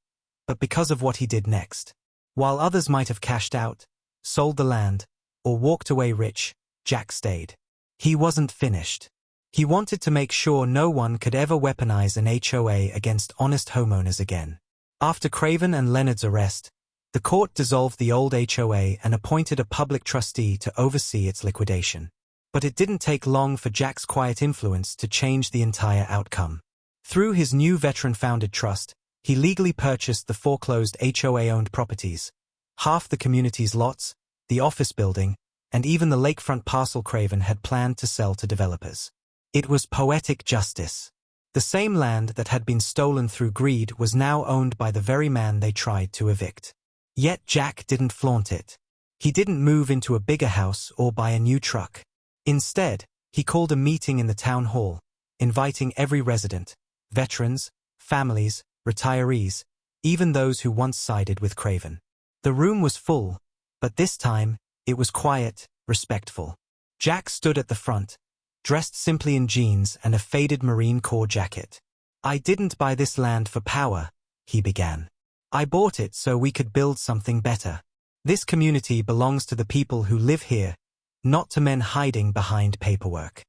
but because of what he did next. While others might have cashed out, sold the land, or walked away rich, Jack stayed. He wasn't finished. He wanted to make sure no one could ever weaponize an HOA against honest homeowners again. After Craven and Leonard's arrest, the court dissolved the old HOA and appointed a public trustee to oversee its liquidation. But it didn't take long for Jack's quiet influence to change the entire outcome. Through his new veteran-founded trust, he legally purchased the foreclosed HOA-owned properties, half the community's lots, the office building, and even the lakefront parcel Craven had planned to sell to developers. It was poetic justice. The same land that had been stolen through greed was now owned by the very man they tried to evict. Yet Jack didn't flaunt it. He didn't move into a bigger house or buy a new truck. Instead, he called a meeting in the town hall, inviting every resident, veterans, families, retirees, even those who once sided with Craven. The room was full, but this time, it was quiet, respectful. Jack stood at the front, dressed simply in jeans and a faded Marine Corps jacket. "I didn't buy this land for power," he began. "I bought it so we could build something better. This community belongs to the people who live here, not to men hiding behind paperwork."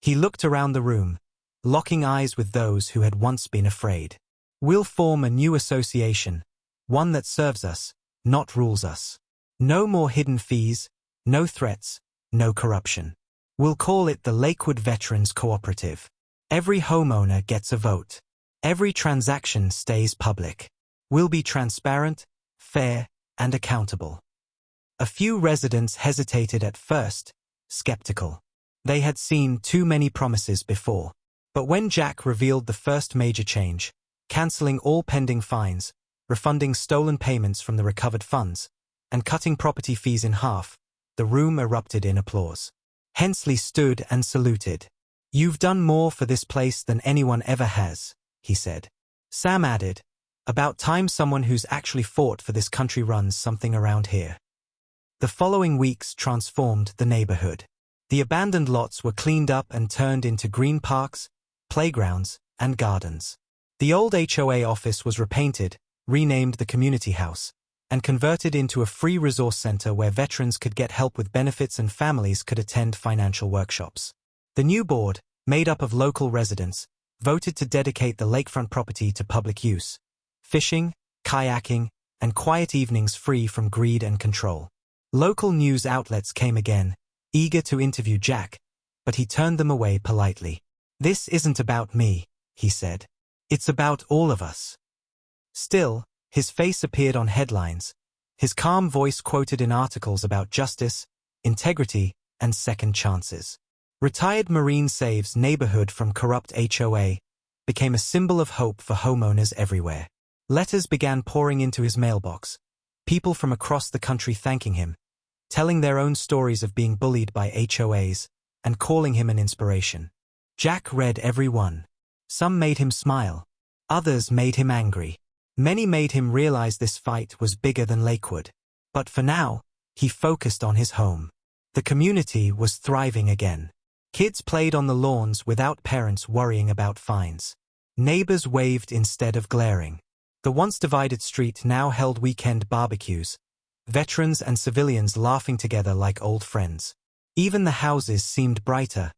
He looked around the room, locking eyes with those who had once been afraid. "We'll form a new association, one that serves us, not rules us. No more hidden fees, no threats, no corruption. We'll call it the Lakewood Veterans Cooperative. Every homeowner gets a vote. Every transaction stays public. We'll be transparent, fair, and accountable." A few residents hesitated at first, skeptical. They had seen too many promises before. But when Jack revealed the first major change, canceling all pending fines, refunding stolen payments from the recovered funds, and cutting property fees in half, the room erupted in applause. Hensley stood and saluted. "You've done more for this place than anyone ever has," he said. Sam added, "About time someone who's actually fought for this country runs something around here." The following weeks transformed the neighborhood. The abandoned lots were cleaned up and turned into green parks, playgrounds, and gardens. The old HOA office was repainted, renamed the Community House, and converted into a free resource center where veterans could get help with benefits and families could attend financial workshops. The new board, made up of local residents, voted to dedicate the lakefront property to public use: fishing, kayaking, and quiet evenings free from greed and control. Local news outlets came again, eager to interview Jack, but he turned them away politely. "This isn't about me," he said. "It's about all of us." Still, his face appeared on headlines. His calm voice quoted in articles about justice, integrity, and second chances. Retired Marine Save's neighborhood from corrupt HOA became a symbol of hope for homeowners everywhere. Letters began pouring into his mailbox, people from across the country thanking him, telling their own stories of being bullied by HOAs, and calling him an inspiration. Jack read every one. Some made him smile. Others made him angry. Many made him realize this fight was bigger than Lakewood. But for now, he focused on his home. The community was thriving again. Kids played on the lawns without parents worrying about fines. Neighbors waved instead of glaring. The once divided street now held weekend barbecues, veterans and civilians laughing together like old friends. Even the houses seemed brighter,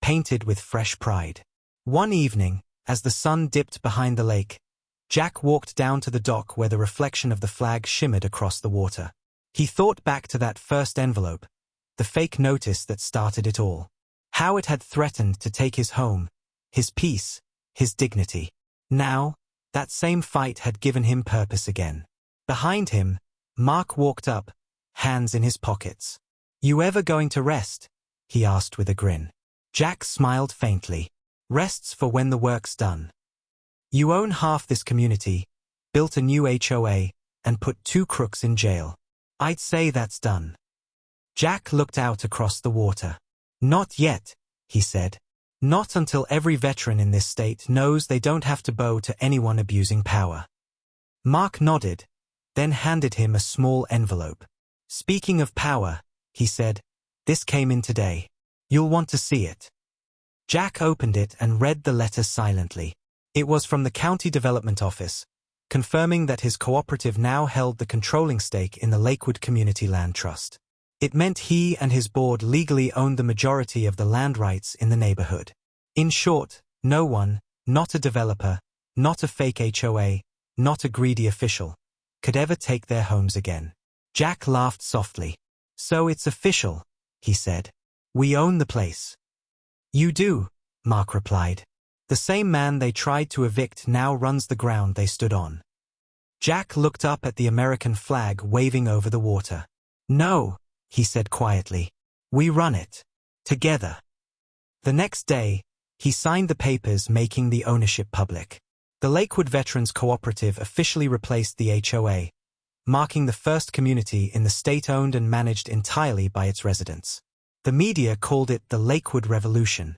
painted with fresh pride. One evening, as the sun dipped behind the lake, Jack walked down to the dock where the reflection of the flag shimmered across the water. He thought back to that first envelope, the fake notice that started it all. How it had threatened to take his home, his peace, his dignity. Now, that same fight had given him purpose again. Behind him, Mark walked up, hands in his pockets. "You ever going to rest?" he asked with a grin. Jack smiled faintly. "Rests for when the work's done. You own half this community, built a new HOA, and put 2 crooks in jail. I'd say that's done." Jack looked out across the water. "Not yet," he said. "Not until every veteran in this state knows they don't have to bow to anyone abusing power." Mark nodded, then handed him a small envelope. "Speaking of power," he said, "this came in today. You'll want to see it." Jack opened it and read the letter silently. It was from the County Development Office, confirming that his cooperative now held the controlling stake in the Lakewood Community Land Trust. It meant he and his board legally owned the majority of the land rights in the neighborhood. In short, no one, not a developer, not a fake HOA, not a greedy official, could ever take their homes again. Jack laughed softly. "So it's official," he said. "We own the place." "You do," Mark replied. "The same man they tried to evict now runs the ground they stood on." Jack looked up at the American flag waving over the water. "No," he said quietly. "We run it. Together." The next day, he signed the papers making the ownership public. The Lakewood Veterans Cooperative officially replaced the HOA, marking the first community in the state owned and managed entirely by its residents. The media called it the Lakewood Revolution.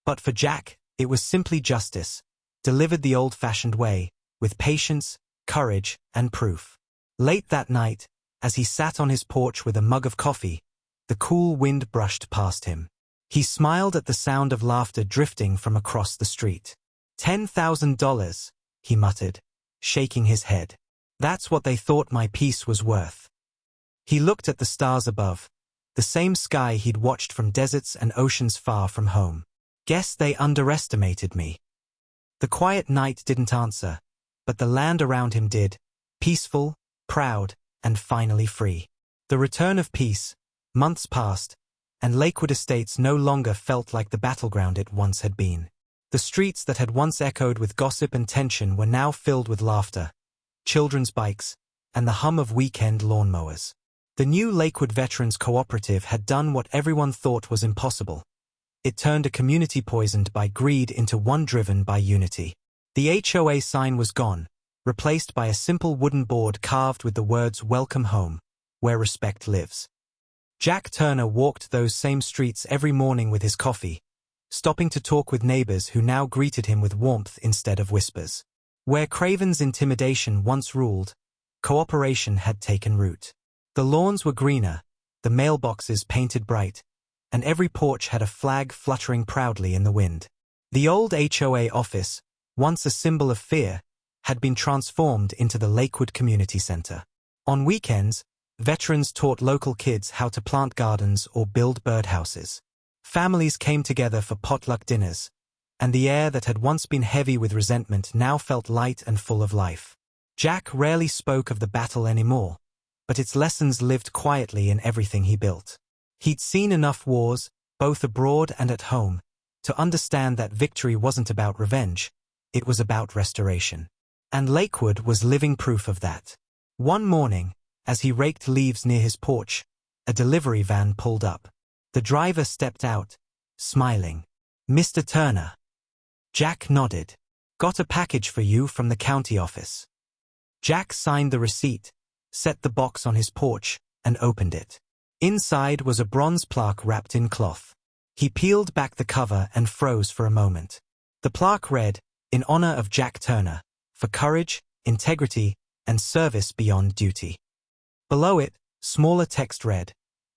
But for Jack, it was simply justice, delivered the old-fashioned way, with patience, courage, and proof. Late that night, as he sat on his porch with a mug of coffee, the cool wind brushed past him. He smiled at the sound of laughter drifting from across the street. $10,000, he muttered, shaking his head. That's what they thought my peace was worth. He looked at the stars above, the same sky he'd watched from deserts and oceans far from home. Guess they underestimated me. The quiet night didn't answer, but the land around him did, peaceful, proud, and finally free. The return of peace. Months passed, and Lakewood Estates no longer felt like the battleground it once had been. The streets that had once echoed with gossip and tension were now filled with laughter, children's bikes, and the hum of weekend lawnmowers. The new Lakewood Veterans Cooperative had done what everyone thought was impossible. It turned a community poisoned by greed into one driven by unity. The HOA sign was gone, replaced by a simple wooden board carved with the words "Welcome Home, where respect lives." Jack Turner walked those same streets every morning with his coffee, stopping to talk with neighbors who now greeted him with warmth instead of whispers. Where Craven's intimidation once ruled, cooperation had taken root. The lawns were greener, the mailboxes painted bright, and every porch had a flag fluttering proudly in the wind. The old HOA office, once a symbol of fear, had been transformed into the Lakewood Community Center. On weekends, veterans taught local kids how to plant gardens or build birdhouses. Families came together for potluck dinners, and the air that had once been heavy with resentment now felt light and full of life. Jack rarely spoke of the battle anymore, but its lessons lived quietly in everything he built. He'd seen enough wars, both abroad and at home, to understand that victory wasn't about revenge, it was about restoration. And Lakewood was living proof of that. One morning, as he raked leaves near his porch, a delivery van pulled up. The driver stepped out, smiling. "Mr. Turner." Jack nodded. "Got a package for you from the county office." Jack signed the receipt, set the box on his porch, and opened it. Inside was a bronze plaque wrapped in cloth. He peeled back the cover and froze for a moment. The plaque read, "In honor of Jack Turner, for courage, integrity, and service beyond duty." Below it, smaller text read,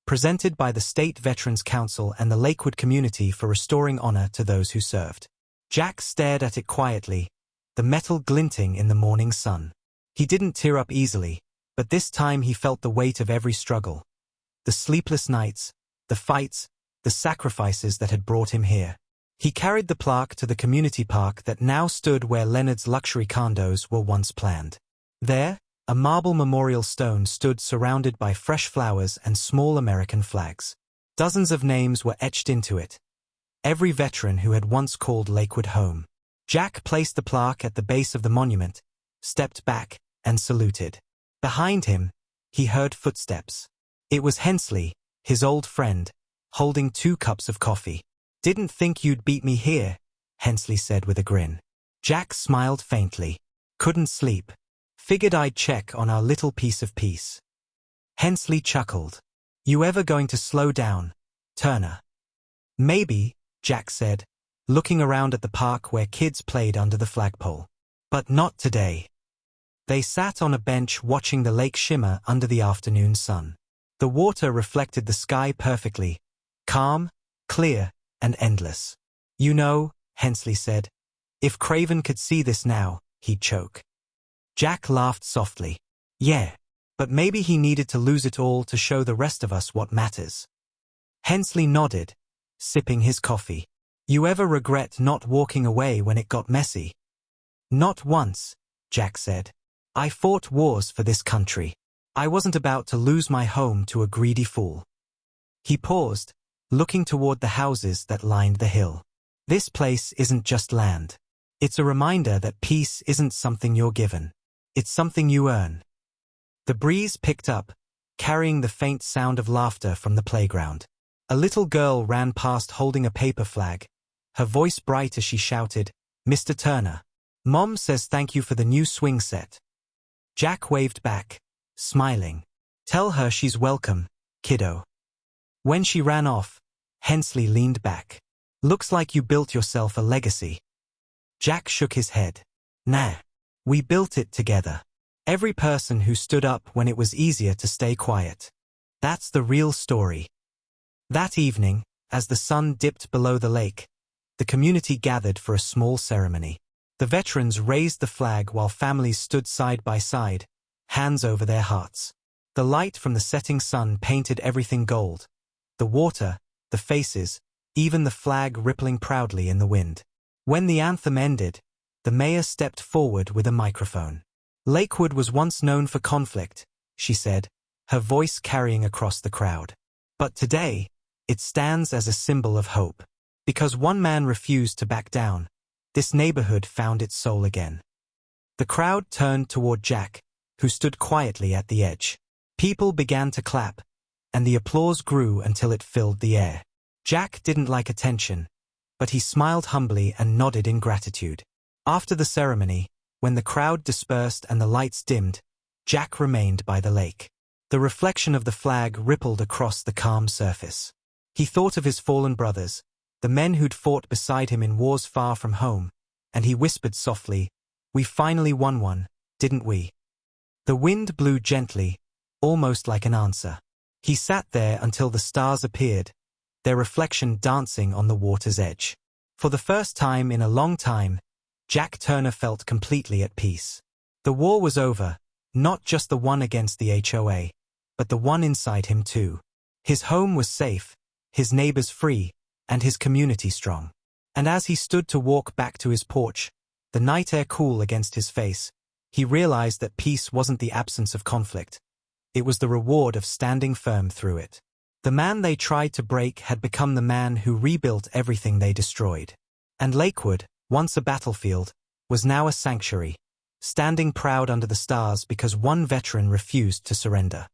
"Presented by the State Veterans Council and the Lakewood community for restoring honor to those who served." Jack stared at it quietly, the metal glinting in the morning sun. He didn't tear up easily, but this time he felt the weight of every struggle. The sleepless nights, the fights, the sacrifices that had brought him here. He carried the plaque to the community park that now stood where Leonard's luxury condos were once planned. There, a marble memorial stone stood surrounded by fresh flowers and small American flags. Dozens of names were etched into it. Every veteran who had once called Lakewood home. Jack placed the plaque at the base of the monument, stepped back, and saluted. Behind him, he heard footsteps. It was Hensley, his old friend, holding 2 cups of coffee. "Didn't think you'd beat me here," Hensley said with a grin. Jack smiled faintly. "Couldn't sleep. Figured I'd check on our little piece of peace." Hensley chuckled. "You ever going to slow down, Turner?" "Maybe," Jack said, looking around at the park where kids played under the flagpole. "But not today." They sat on a bench watching the lake shimmer under the afternoon sun. The water reflected the sky perfectly, calm, clear, and endless. "You know," Hensley said, "if Craven could see this now, he'd choke." Jack laughed softly. "Yeah, but maybe he needed to lose it all to show the rest of us what matters." Hensley nodded, sipping his coffee. "You ever regret not walking away when it got messy?" "Not once," Jack said. "I fought wars for this country. I wasn't about to lose my home to a greedy fool." He paused, looking toward the houses that lined the hill. "This place isn't just land. It's a reminder that peace isn't something you're given. It's something you earn." The breeze picked up, carrying the faint sound of laughter from the playground. A little girl ran past holding a paper flag, her voice bright as she shouted, "Mr. Turner, Mom says thank you for the new swing set." Jack waved back, smiling. "Tell her she's welcome, kiddo." When she ran off, Hensley leaned back. "Looks like you built yourself a legacy." Jack shook his head. "Nah. We built it together. Every person who stood up when it was easier to stay quiet. That's the real story." That evening, as the sun dipped below the lake, the community gathered for a small ceremony. The veterans raised the flag while families stood side by side, hands over their hearts. The light from the setting sun painted everything gold. The water, the faces, even the flag rippling proudly in the wind. When the anthem ended, the mayor stepped forward with a microphone. "Lakewood was once known for conflict," she said, her voice carrying across the crowd. "But today, it stands as a symbol of hope. Because one man refused to back down, this neighborhood found its soul again." The crowd turned toward Jack, who stood quietly at the edge. People began to clap, and the applause grew until it filled the air. Jack didn't like attention, but he smiled humbly and nodded in gratitude. After the ceremony, when the crowd dispersed and the lights dimmed, Jack remained by the lake. The reflection of the flag rippled across the calm surface. He thought of his fallen brothers, the men who'd fought beside him in wars far from home, and he whispered softly, "We finally won one, didn't we?" The wind blew gently, almost like an answer. He sat there until the stars appeared, their reflection dancing on the water's edge. For the first time in a long time, Jack Turner felt completely at peace. The war was over, not just the one against the HOA, but the one inside him too. His home was safe, his neighbors free, and his community strong. And as he stood to walk back to his porch, the night air cool against his face, he realized that peace wasn't the absence of conflict. It was the reward of standing firm through it. The man they tried to break had become the man who rebuilt everything they destroyed. And Lakewood, once a battlefield, was now a sanctuary, standing proud under the stars because one veteran refused to surrender.